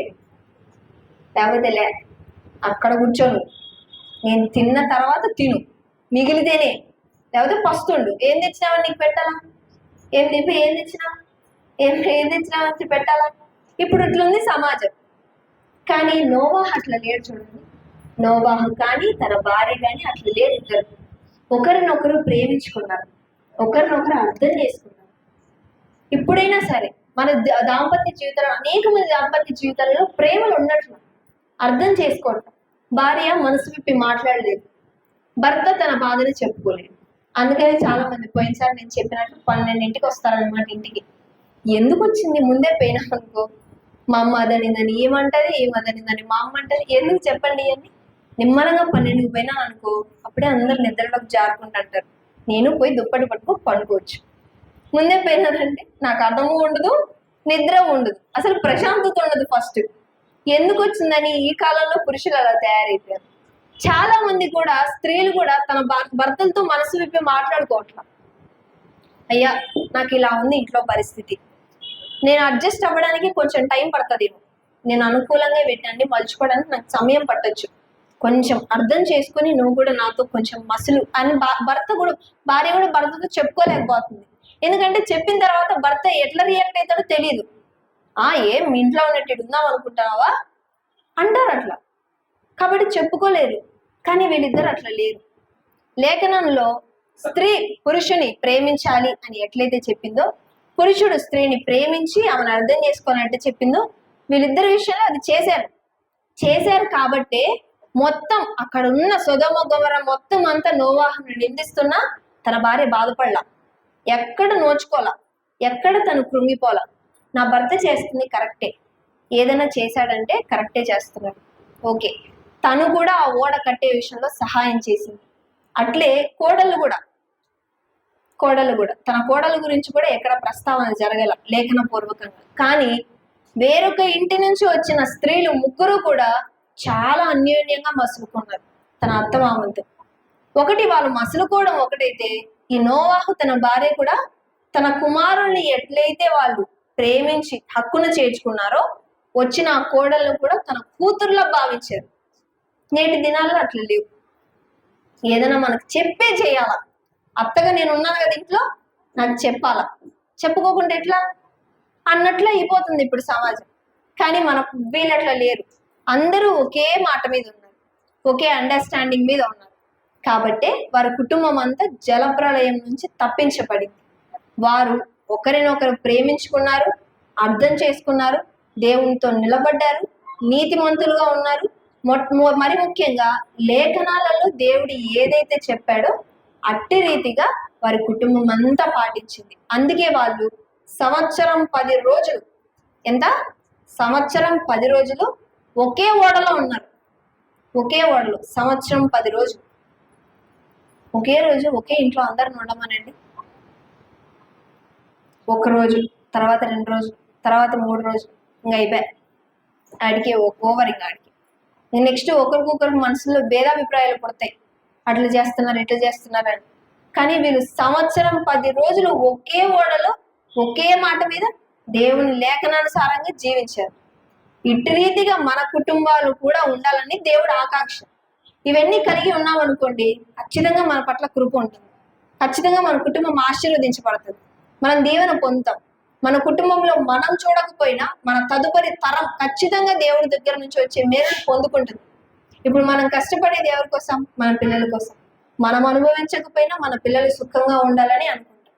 లేకపోతే లే, అక్కడ కూర్చోను, నేను తిన్న తర్వాత తిను, మిగిలితేనే, లేకపోతే పస్తుండు. ఏం తెచ్చినావని నీకు పెట్టాలా? ఏం తెచ్చినా వచ్చి పెట్టాలా? ఇప్పుడు ఇట్లుంది సమాజం. కానీ నోవాహు అట్లా లేడు, చూడండి. నోవాహు కానీ తన భార్య కానీ అట్లా లేరు. ఇద్దరు ఒకరినొకరు ప్రేమించుకున్నారు, ఒకరినొకరు అర్థం చేసుకున్నారు. ఇప్పుడైనా సరే మన దాంపత్య జీవితంలో, అనేక మంది దాంపత్య జీవితాలలో ప్రేమలు ఉన్నట్లు అర్థం చేసుకోవటం. భార్య మనసు విప్పి మాట్లాడలేదు, భర్త తన బాధని చెప్పుకోలేదు. అందుకని చాలా మంది పోయినసారి నేను చెప్పినట్లు 12ంటికి వస్తారనమాట ఇంటికి. ఎందుకు వచ్చింది? ముందే పోయినా అనుకో, మా అమ్మ అదనిందని ఏమంటది, ఏమదనిందని మా అమ్మ అంటది. ఎందుకు చెప్పండి అని నిమ్మలంగా 12కి పోయినా అనుకో, అప్పుడే అందరు నిద్రలోకి జారుకుంటుంటారు. నేను పోయి దుప్పటి పట్టుకో పండుకోవచ్చు. ముందే పోయినానంటే నాకు అర్థము ఉండదు, నిద్ర ఉండదు, అసలు ప్రశాంతత ఉండదు. ఫస్ట్ ఎందుకు వచ్చిందని ఈ కాలంలో పురుషులు అలా తయారైపోయారు. చాలా మంది కూడా, స్త్రీలు కూడా తన భర్తలతో మనసు విప్పి మాట్లాడుకోవట్లా. అయ్యా, నాకు ఇలా ఉంది ఇంట్లో పరిస్థితి, నేను అడ్జస్ట్ అవ్వడానికి కొంచెం టైం పడుతుందేమో, నేను అనుకూలంగా పెట్టండి మలుచుకోవడానికి నాకు సమయం పట్టొచ్చు, కొంచెం అర్థం చేసుకుని నువ్వు కూడా నాతో కొంచెం మసులు అని భార్య కూడా భర్తతో చెప్పుకోలేకపోతుంది. ఎందుకంటే చెప్పిన తర్వాత భర్త ఎట్లా రియాక్ట్ అవుతాడో తెలియదు. ఏం మీ ఇంట్లో ఉన్నట్టు ఉందాం అనుకుంటున్నావా అంటారు అట్లా. కాబట్టి చెప్పుకోలేరు. కానీ వీళ్ళిద్దరు అట్లా లేరు. లేఖనంలో స్త్రీ పురుషుని ప్రేమించాలి అని ఎట్లయితే చెప్పిందో, పురుషుడు స్త్రీని ప్రేమించి ఆమెను అర్థం చేసుకోవాలంటే చెప్పిందో, వీళ్ళిద్దరి విషయంలో అది చేశారు. కాబట్టే మొత్తం అక్కడ ఉన్న సొదొమ గొమొర్రా మొత్తం అంతా నోవాహును నిందిస్తున్నా తన భార్య బాధపడలా, ఎక్కడ నోచుకోలా, ఎక్కడ తను కృంగిపోలా. నా భర్త చేస్తుంది కరెక్టే, ఏదైనా చేశాడంటే కరెక్టే చేస్తున్నాడు, ఓకే. తను కూడా ఆ ఓడ కట్టే విషయంలో సహాయం చేసింది. అట్లే కోడలు కూడా తన కోడల గురించి కూడా ఎక్కడ ప్రస్తావన జరగల లేఖన పూర్వకంగా. కానీ వేరొక ఇంటి నుంచి వచ్చిన స్త్రీలు ముగ్గురు కూడా చాలా అన్యోన్యంగా మసులుకున్నారు తన అత్తమామలతో. ఒకటి వాళ్ళు మసులుకోవడం ఒకటైతే, ఈ నోవాహు తన భార్య కూడా తన కుమారుల్ని ఎట్లయితే వాళ్ళు ప్రేమించి హక్కును చేర్చుకున్నారో, వచ్చిన ఆ కోడలను కూడా తన కూతుర్లా భావించారు. నేటి దినాల్లో అట్లా లేవు. ఏదైనా మనకు చెప్పే చేయాలా. అత్తగా నేను ఉన్నాను కదా ఇంట్లో, నాకు చెప్పాలా, చెప్పుకోకుండా ఎట్లా అన్నట్లు అయిపోతుంది ఇప్పుడు సమాజం. కానీ వీళ్ళట్లా లేరు. అందరూ ఒకే మాట మీద ఉన్నారు, ఒకే అండర్స్టాండింగ్ మీద ఉన్నారు. కాబట్టే వారి కుటుంబం అంతా జలప్రళయం నుంచి తప్పించబడింది. వారు ఒకరినొకరు ప్రేమించుకున్నారు, అర్థం చేసుకున్నారు, దేవునితో నిలబడ్డారు, నీతిమంతులుగా ఉన్నారు. మరి ముఖ్యంగా లేఖనాలలో దేవుడు ఏదైతే చెప్పాడో అట్టి రీతిగా వారి కుటుంబం అంతా పాటించింది. అందుకే వాళ్ళు సంవత్సరం 10 రోజులు సంవత్సరం 10 రోజులు ఒకే ఓడలో ఉన్నారు. సంవత్సరం 10 రోజులు ఒకే రోజు ఒకే ఇంట్లో అందరిని ఉండమనండి. ఒక రోజు, తర్వాత 2 రోజులు, తర్వాత 3 రోజులు, ఇంకా అయిపోయా ఆడికి ఓవర్. ఇంకా ఆడికి నెక్స్ట్ ఒకరికొకరికి మనసులో భేదాభిప్రాయాలు పడతాయి, అట్లా చేస్తున్నారు ఇట్లా చేస్తున్నారు అని. కానీ వీళ్ళు సంవత్సరం 10 రోజులు ఒకే ఓడలో ఒకే మాట మీద దేవుని లేఖనానుసారంగా జీవించారు. ఇటు రీతిగా మన కుటుంబాలు కూడా ఉండాలని దేవుడు ఆకాంక్ష. ఇవన్నీ కలిగి ఉన్నామనుకోండి, ఖచ్చితంగా మన పట్ల కృప ఉంటుంది, ఖచ్చితంగా మన కుటుంబం ఆశీర్వదించబడుతుంది, మనం దీవెన పొందుతాం. మన కుటుంబంలో మనం చూడకపోయినా మన తదుపరి తరం ఖచ్చితంగా దేవుడి దగ్గర నుంచి వచ్చే మేలును పొందుకుంటుంది. ఇప్పుడు మనం కష్టపడేది ఎవరి కోసం? మన పిల్లల కోసం. మనం అనుభవించకపోయినా మన పిల్లలు సుఖంగా ఉండాలని అనుకుంటాం.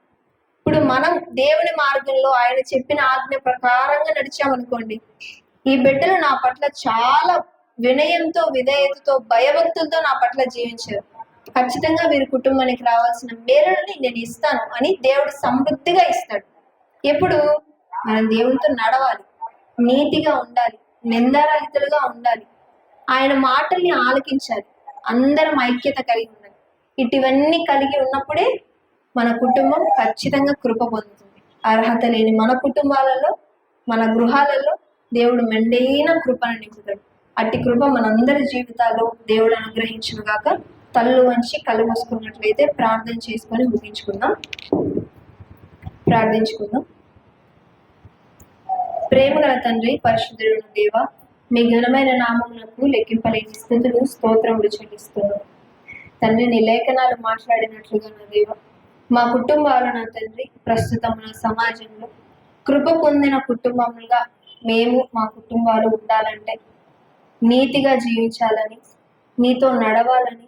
ఇప్పుడు మనం దేవుని మార్గంలో ఆయన చెప్పిన ఆజ్ఞ ప్రకారంగా నడిచామనుకోండి, ఈ బిడ్డలు నా పట్ల చాలా వినయంతో, విధేయతతో, భయభక్తులతో నా పట్ల జీవించారు, ఖచ్చితంగా వీరి కుటుంబానికి రావాల్సిన మేలుని నేను ఇస్తాను అని దేవుడు సమృద్ధిగా ఇస్తాడు. ఎప్పుడు? మనం దేవునితో నడవాలి, నీతిగా ఉండాలి, నిందారహితులుగా ఉండాలి, ఆయన మాటల్ని ఆలకించాలి, అందరం ఐక్యత కలిగి ఉండాలి. ఇటువన్నీ కలిగి ఉన్నప్పుడే మన కుటుంబం ఖచ్చితంగా కృప పొందుతుంది. అర్హత లేని మన కుటుంబాలలో, మన గృహాలలో దేవుడు మెండైన కృపను నింపుతాడు. అట్టి కృప మనందరి జీవితాల్లో దేవుడు అనుగ్రహించును గాక. తల్లు వంచి కళ్ళు మూసుకున్నట్లయితే ప్రార్థన చేసుకొని ముగించుకుందాం. ప్రార్థించుకుందాం. ప్రేమగల తండ్రి, పరిశుద్ధుడైన దేవ, మీ ఘనమైన నామమునకు లెక్కింపలేని స్తుతులు, స్తోత్రములు చెల్లిస్తున్నాం తండ్రి. నీ లేఖనాలు మాట్లాడినట్లుగా నా దేవ, మా కుటుంబాలు నా తండ్రి ప్రస్తుతం నా సమాజంలో కృప పొందిన కుటుంబములుగా మేము మా కుటుంబాలు ఉండాలంటే నీతిగా జీవించాలని, నీతో నడవాలని,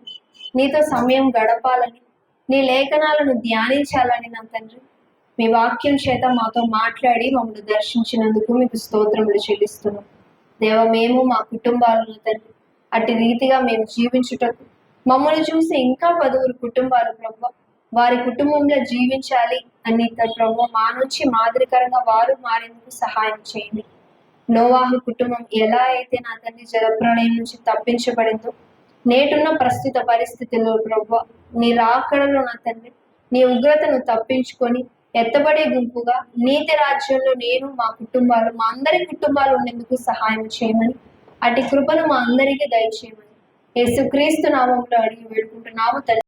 నీతో సమయం గడపాలని, నీ లేఖనాలను ధ్యానించాలని నా తండ్రి మీ వాక్యం చేత మాతో మాట్లాడి మమ్మల్ని దర్శించినందుకు మీకు స్తోత్రములు చెల్లిస్తున్నాం దేవ. మేము మా కుటుంబాలను తండ్రి అట్టి రీతిగా మేము జీవించుటకు, మమ్మల్ని చూసి ఇంకా 10 కుటుంబాలు ప్రభు వారి కుటుంబంలో జీవించాలి అని ప్రభు మా నుంచి మాదిరికరంగా వారు మారేందుకు సహాయం చేయండి. నోవాహు కుటుంబం ఎలా అయితే నా తండ్రి జలప్రళయం నుంచి తప్పించబడిందో, నేటున్న ప్రస్తుత పరిస్థితుల్లో ప్రభు నీ రాకడలో నా తండ్రి నీ ఉగ్రతను తప్పించుకొని ఎత్తబడే గుంపుగా నీతి రాజ్యంలో నేను, మా కుటుంబాలు, మా అందరి కుటుంబాలు ఉండేందుకు సహాయం చేయమని, అటు కృపను మా అందరికీ దయచేయమని యేసుక్రీస్తు నామంలో అడిగి వేడుకుంటున్నాము తండ్రి.